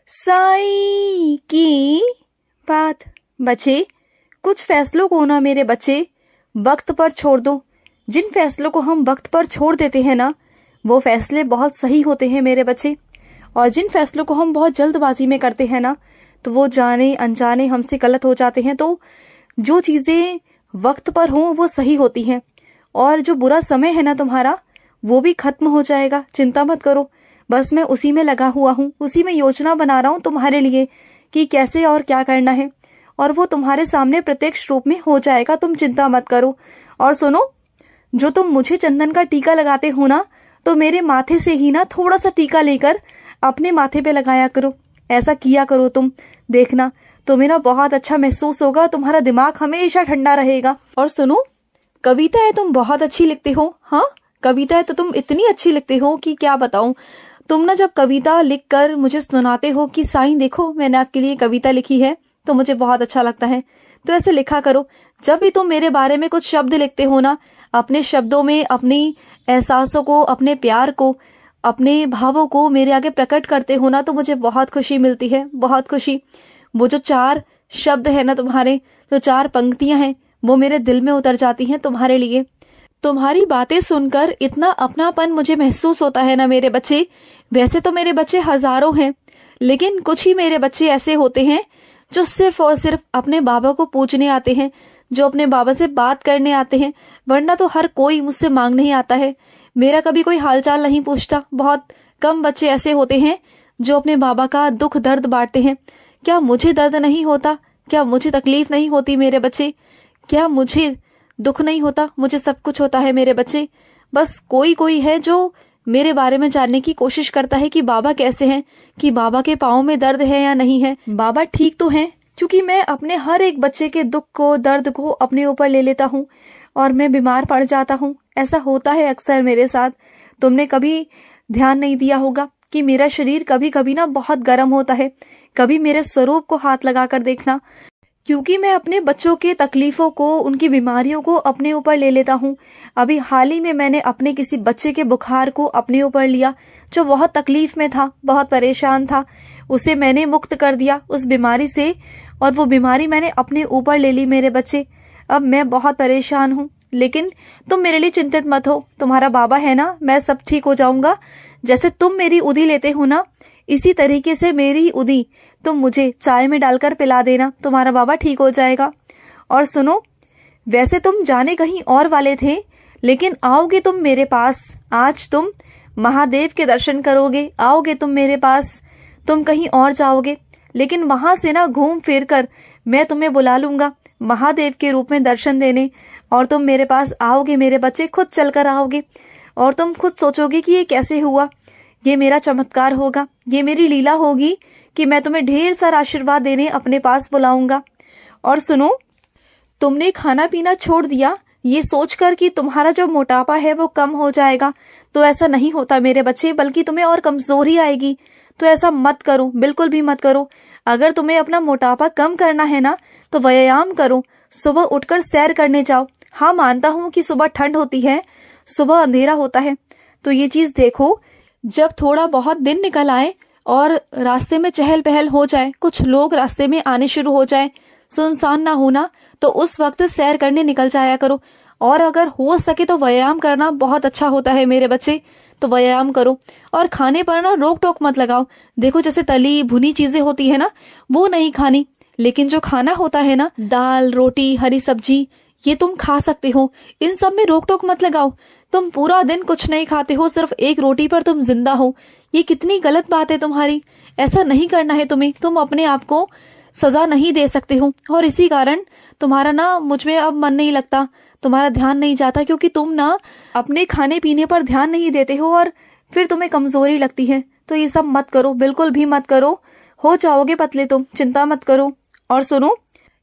साईं की बात। बच्चे, कुछ फैसलों को ना मेरे बच्चे वक्त पर छोड़ दो। जिन फैसलों को हम वक्त पर छोड़ देते हैं ना, वो फैसले बहुत सही होते हैं मेरे बच्चे। और जिन फैसलों को हम बहुत जल्दबाजी में करते हैं ना, तो वो जाने अनजाने हमसे गलत हो जाते हैं। तो जो चीज़ें वक्त पर हों वो सही होती हैं। और जो बुरा समय है ना तुम्हारा, वो भी खत्म हो जाएगा। चिंता मत करो, बस मैं उसी में लगा हुआ हूँ, उसी में योजना बना रहा हूँ तुम्हारे लिए कि कैसे और क्या करना है। और वो तुम्हारे सामने प्रत्यक्ष रूप में हो जाएगा, तुम चिंता मत करो। और सुनो, जो तुम मुझे चंदन का टीका लगाते हो ना, तो मेरे माथे से ही ना थोड़ा सा टीका लेकर अपने माथे पे लगाया करो। ऐसा किया करो तुम, देखना तुम्हें ना बहुत अच्छा महसूस होगा, तुम्हारा दिमाग हमेशा ठंडा रहेगा। और सुनो, कविताएं तुम बहुत अच्छी लिखते हो। हाँ, कविताएं तो तुम इतनी अच्छी लिखते हो कि क्या बताऊं। तुम ना जब कविता लिखकर मुझे सुनाते हो कि साईं देखो मैंने आपके लिए कविता लिखी है, तो मुझे बहुत अच्छा लगता है। तो ऐसे लिखा करो। जब भी तुम मेरे बारे में कुछ शब्द लिखते हो ना, अपने शब्दों में अपनी एहसासों को, अपने प्यार को, अपने भावों को मेरे आगे प्रकट करते हो ना, तो मुझे बहुत खुशी मिलती है, बहुत खुशी। वो जो 4 शब्द है ना तुम्हारे, जो 4 पंक्तियां हैं, वो मेरे दिल में उतर जाती हैं तुम्हारे लिए। तुम्हारी बातें सुनकर इतना अपनापन मुझे महसूस होता है ना मेरे बच्चे। वैसे तो मेरे बच्चे हजारों हैं, लेकिन कुछ ही मेरे बच्चे ऐसे होते हैं जो सिर्फ और सिर्फ अपने बाबा को पूछने आते हैं, जो अपने बाबा से बात करने आते हैं। वरना तो हर कोई मुझसे मांगने ही आता है, मेरा कभी कोई हालचाल नहीं पूछता। बहुत कम बच्चे ऐसे होते हैं जो अपने बाबा का दुख दर्द बांटते हैं। क्या मुझे दर्द नहीं होता? क्या मुझे तकलीफ नहीं होती मेरे बच्चे? क्या मुझे दुख नहीं होता? मुझे सब कुछ होता है मेरे बच्चे। बस कोई कोई है जो मेरे बारे में जानने की कोशिश करता है कि बाबा कैसे हैं, कि बाबा के पाँव में दर्द है या नहीं है, बाबा ठीक तो हैं। क्योंकि मैं अपने हर एक बच्चे के दुख को, दर्द को अपने ऊपर ले लेता हूँ और मैं बीमार पड़ जाता हूँ। ऐसा होता है अक्सर मेरे साथ। तुमने कभी ध्यान नहीं दिया होगा कि मेरा शरीर कभी कभी ना बहुत गर्म होता है। कभी मेरे स्वरूप को हाथ लगाकर देखना, क्योंकि मैं अपने बच्चों के तकलीफों को, उनकी बीमारियों को अपने ऊपर ले लेता हूँ। अभी हाल ही में मैंने अपने किसी बच्चे के बुखार को अपने ऊपर लिया, जो बहुत तकलीफ में था, बहुत परेशान था। उसे मैंने मुक्त कर दिया उस बीमारी से, और वो बीमारी मैंने अपने ऊपर ले ली मेरे बच्चे। अब मैं बहुत परेशान हूँ, लेकिन तुम मेरे लिए चिंतित मत हो। तुम्हारा बाबा है ना, मैं सब ठीक हो जाऊंगा। जैसे तुम मेरी उदी लेते हो ना, इसी तरीके से मेरी उदी तुम मुझे चाय में डालकर पिला देना, तुम्हारा बाबा ठीक हो जाएगा। और सुनो, वैसे तुम जाने कहीं और वाले थे, लेकिन आओगे तुम मेरे पास। आज तुम महादेव के दर्शन करोगे, आओगे तुम मेरे पास। तुम कहीं और जाओगे, लेकिन वहां से ना घूम फिर कर मैं तुम्हें बुला लूंगा महादेव के रूप में दर्शन देने, और तुम मेरे पास आओगे मेरे बच्चे, खुद चलकर आओगे। और तुम खुद सोचोगे कि ये कैसे हुआ, ये मेरा चमत्कार होगा, ये मेरी लीला होगी कि मैं तुम्हें ढेर सारा आशीर्वाद देने अपने पास बुलाऊंगा। और सुनो, तुमने खाना पीना छोड़ दिया ये सोचकर कि तुम्हारा जो मोटापा है वो कम हो जाएगा, तो ऐसा नहीं होता मेरे बच्चे, बल्कि तुम्हें और कमजोरी आएगी। तो ऐसा मत करो, बिल्कुल भी मत करो। अगर तुम्हें अपना मोटापा कम करना है ना, तो व्यायाम करो, सुबह उठकर सैर करने जाओ। हाँ, मानता हूँ कि सुबह ठंड होती है, सुबह अंधेरा होता है, तो ये चीज देखो, जब थोड़ा बहुत दिन निकल आए और रास्ते में चहल पहल हो जाए, कुछ लोग रास्ते में आने शुरू हो जाए, सुनसान ना होना, तो उस वक्त सैर करने निकल जाया करो। और अगर हो सके तो व्यायाम करना बहुत अच्छा होता है मेरे बच्चे, तो व्यायाम करो। और खाने पर ना रोक टोक मत लगाओ। देखो, जैसे तली भुनी चीजें होती है ना, वो नहीं खानी, लेकिन जो खाना होता है ना, दाल रोटी हरी सब्जी, ये तुम खा सकते हो। इन सब में रोक टोक मत लगाओ। तुम पूरा दिन कुछ नहीं खाते हो, सिर्फ एक रोटी पर तुम जिंदा हो। ये कितनी गलत बात है तुम्हारी। ऐसा नहीं करना है तुम्हें। तुम अपने आप को सजा नहीं दे सकते हो, और इसी कारण तुम्हारा ना मुझ में अब मन नहीं लगता, तुम्हारा ध्यान नहीं जाता, क्योंकि तुम ना अपने खाने पीने पर ध्यान नहीं देते हो और फिर तुम्हें कमजोरी लगती है। तो ये सब मत करो, बिल्कुल भी मत करो। हो जाओगे पतले तुम, चिंता मत करो। और सुनो,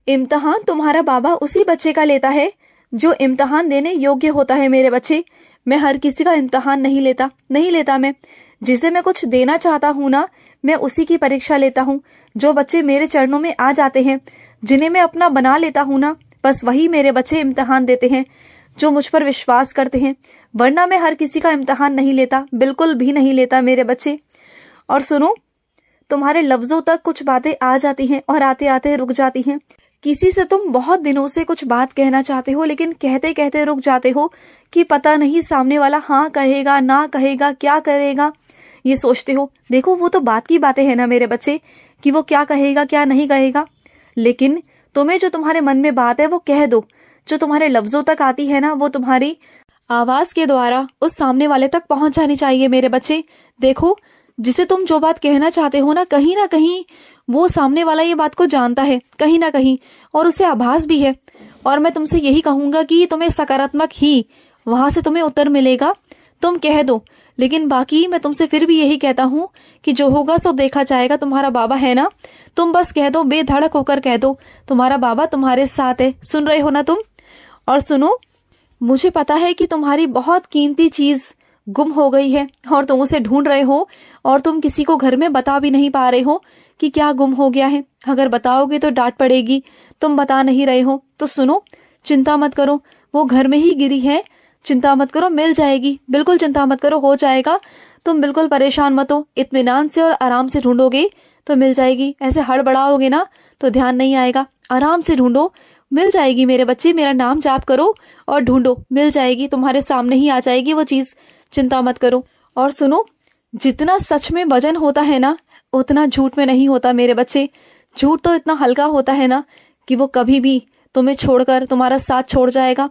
इम्तिहान तुम्हारा बाबा उसी बच्चे का लेता है जो इम्तिहान देने योग्य होता है मेरे बच्चे। मैं हर किसी का इम्तिहान नहीं लेता मैं जिसे मैं कुछ देना चाहता हूँ ना, मैं उसी की परीक्षा लेता हूँ। जो बच्चे मेरे चरणों में आ जाते हैं, जिन्हें मैं अपना बना लेता हूँ ना, बस वही मेरे बच्चे इम्तिहान देते हैं, जो मुझ पर विश्वास करते हैं। वरना मैं हर किसी का इम्तिहान नहीं लेता, बिल्कुल भी नहीं लेता मेरे बच्चे। और सुनो, तुम्हारे लफ्जों तक कुछ बातें आ जाती हैं और आते आते रुक जाती हैं। किसी से तुम बहुत दिनों से कुछ बात कहना चाहते हो, लेकिन कहते कहते रुक जाते हो कि पता नहीं सामने वाला हाँ कहेगा ना कहेगा, क्या करेगा, ये सोचते हो। देखो वो तो बात की बातें हैं ना मेरे बच्चे, कि वो क्या कहेगा क्या नहीं कहेगा, लेकिन तुम्हें जो तुम्हारे मन में बात है वो कह दो। जो तुम्हारे लफ्जों तक आती है ना, वो तुम्हारी आवाज के द्वारा उस सामने वाले तक पहुंच जानी चाहिए मेरे बच्चे। देखो जिसे तुम जो बात कहना चाहते हो ना कहीं वो सामने वाला ये बात को जानता है कहीं ना कहीं, और उसे आभास भी है। और मैं तुमसे यही कहूंगा कि तुम्हें सकारात्मक ही वहां से तुम्हें उत्तर मिलेगा, तुम कह दो। लेकिन बाकी मैं तुमसे फिर भी यही कहता हूँ कि जो होगा सो देखा जाएगा। तुम्हारा बाबा है ना, तुम बस कह दो, बेधड़क होकर कह दो, तुम्हारा बाबा तुम्हारे साथ है। सुन रहे हो ना तुम? और सुनो, मुझे पता है कि तुम्हारी बहुत कीमती चीज गुम हो गई है और तुम उसे ढूंढ रहे हो, और तुम किसी को घर में बता भी नहीं पा रहे हो कि क्या गुम हो गया है। अगर बताओगे तो डांट पड़ेगी, तुम बता नहीं रहे हो। तो सुनो, चिंता मत करो, वो घर में ही गिरी है, चिंता मत करो, मिल जाएगी। बिल्कुल चिंता मत करो, हो जाएगा। तुम बिल्कुल परेशान मत हो, इत्मीनान से और आराम से ढूंढोगे तो मिल जाएगी। ऐसे हड़बड़ाओगे ना तो ध्यान नहीं आएगा। आराम से ढूंढो, मिल जाएगी मेरे बच्चे। मेरा नाम जाप करो और ढूंढो, मिल जाएगी, तुम्हारे सामने ही आ जाएगी वो चीज। चिंता मत करो। और सुनो, जितना सच में वजन होता है ना, उतना झूठ में नहीं होता मेरे बच्चे। झूठ तो इतना हल्का होता है ना कि वो कभी भी तुम्हें छोड़कर तुम्हारा साथ छोड़ जाएगा।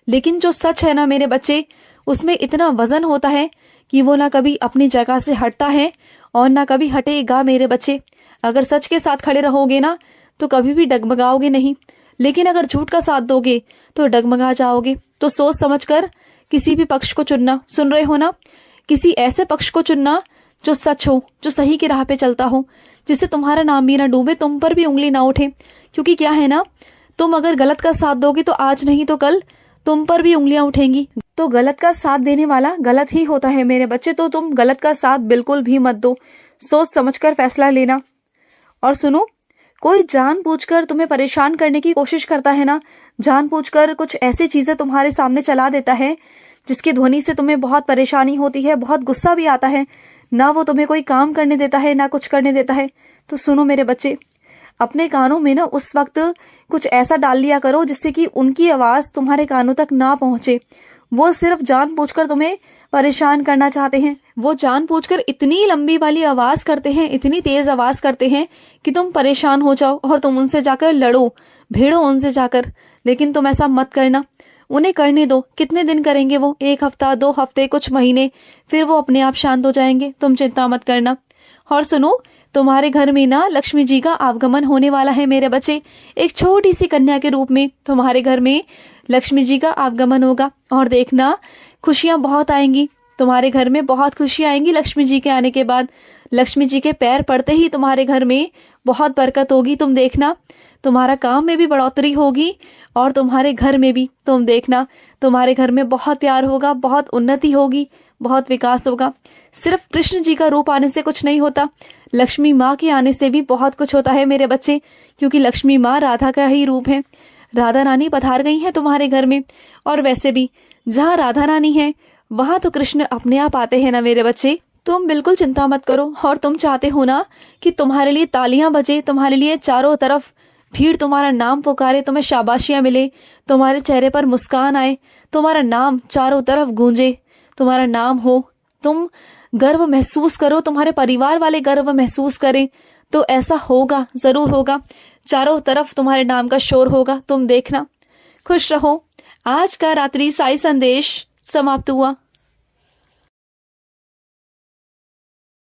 लेकिन जो सच है ना मेरे बच्चे, उसमें इतना वजन होता है कि वो ना कभी अपनी जगह से हटता है और ना कभी हटेगा मेरे बच्चे। अगर सच के साथ खड़े रहोगे ना तो कभी भी डगमगाओगे नहीं, लेकिन अगर झूठ का साथ दोगे तो डगमगा जाओगे। तो सोच समझ कर किसी भी पक्ष को चुनना। सुन रहे हो ना? किसी ऐसे पक्ष को चुनना जो सच हो, जो सही की राह पे चलता हो, जिससे तुम्हारा नाम भी ना डूबे, तुम पर भी उंगली ना उठे। क्योंकि क्या है ना, तुम अगर गलत का साथ दोगे तो आज नहीं तो कल तुम पर भी उंगलियां उठेंगी। तो गलत का साथ देने वाला गलत ही होता है मेरे बच्चे। तो तुम गलत का साथ बिल्कुल भी मत दो, सोच समझकर फैसला लेना। और सुनो, कोई जानबूझकर तुम्हें परेशान करने की कोशिश करता है ना, जानबूझकर कुछ ऐसी चीजें तुम्हारे सामने चला देता है जिसकी ध्वनि से तुम्हें बहुत परेशानी होती है, बहुत गुस्सा भी आता है, ना वो तुम्हें कोई काम करने देता है ना कुछ करने देता है। तो सुनो मेरे बच्चे, अपने कानों में ना उस वक्त कुछ ऐसा डाल लिया करो जिससे कि उनकी आवाज तुम्हारे कानों तक ना पहुंचे। वो सिर्फ जानबूझकर तुम्हें परेशान करना चाहते हैं। वो जानबूझकर इतनी लंबी वाली आवाज करते हैं, इतनी तेज आवाज करते हैं कि तुम परेशान हो जाओ और तुम उनसे जाकर लड़ो, भिड़ो उनसे जाकर। लेकिन तुम ऐसा मत करना, उन्हें करने दो। कितने दिन करेंगे वो? 1 हफ्ता, 2 हफ्ते, कुछ महीने, फिर वो अपने आप शांत हो जाएंगे। तुम चिंता मत करना। और सुनो, तुम्हारे घर में ना लक्ष्मी जी का आगमन होने वाला है मेरे बच्चे। एक छोटी सी कन्या के रूप में तुम्हारे घर में लक्ष्मी जी का आगमन होगा, और देखना खुशियां बहुत आएंगी तुम्हारे घर में, बहुत खुशियां आएंगी लक्ष्मी जी के आने के बाद। लक्ष्मी जी के पैर पड़ते ही तुम्हारे घर में बहुत बरकत होगी। तुम देखना, तुम्हारा काम में भी बढ़ोतरी होगी और तुम्हारे घर में भी। तुम देखना, तुम्हारे घर में बहुत प्यार होगा, बहुत उन्नति होगी, बहुत विकास होगा। सिर्फ कृष्ण जी का रूप आने से कुछ नहीं होता, लक्ष्मी माँ के आने से भी बहुत कुछ होता है मेरे बच्चे। क्योंकि लक्ष्मी माँ राधा का ही रूप है। राधा रानी पधार गई है तुम्हारे घर में, और वैसे भी जहाँ राधा रानी है वहां तो कृष्ण अपने आप आते हैं ना मेरे बच्चे। तुम बिल्कुल चिंता मत करो। और तुम चाहते हो ना कि तुम्हारे लिए तालियां बजे, तुम्हारे लिए चारों तरफ भीड़ तुम्हारा नाम पुकारे, तुम्हें शाबाशियां मिले, तुम्हारे चेहरे पर मुस्कान आए, तुम्हारा नाम चारों तरफ गूंजे, तुम्हारा नाम हो, तुम गर्व महसूस करो, तुम्हारे परिवार वाले गर्व महसूस करें, तो ऐसा होगा, जरूर होगा। चारों तरफ तुम्हारे नाम का शोर होगा। तुम देखना। खुश रहो। आज का रात्रि साई संदेश समाप्त हुआ।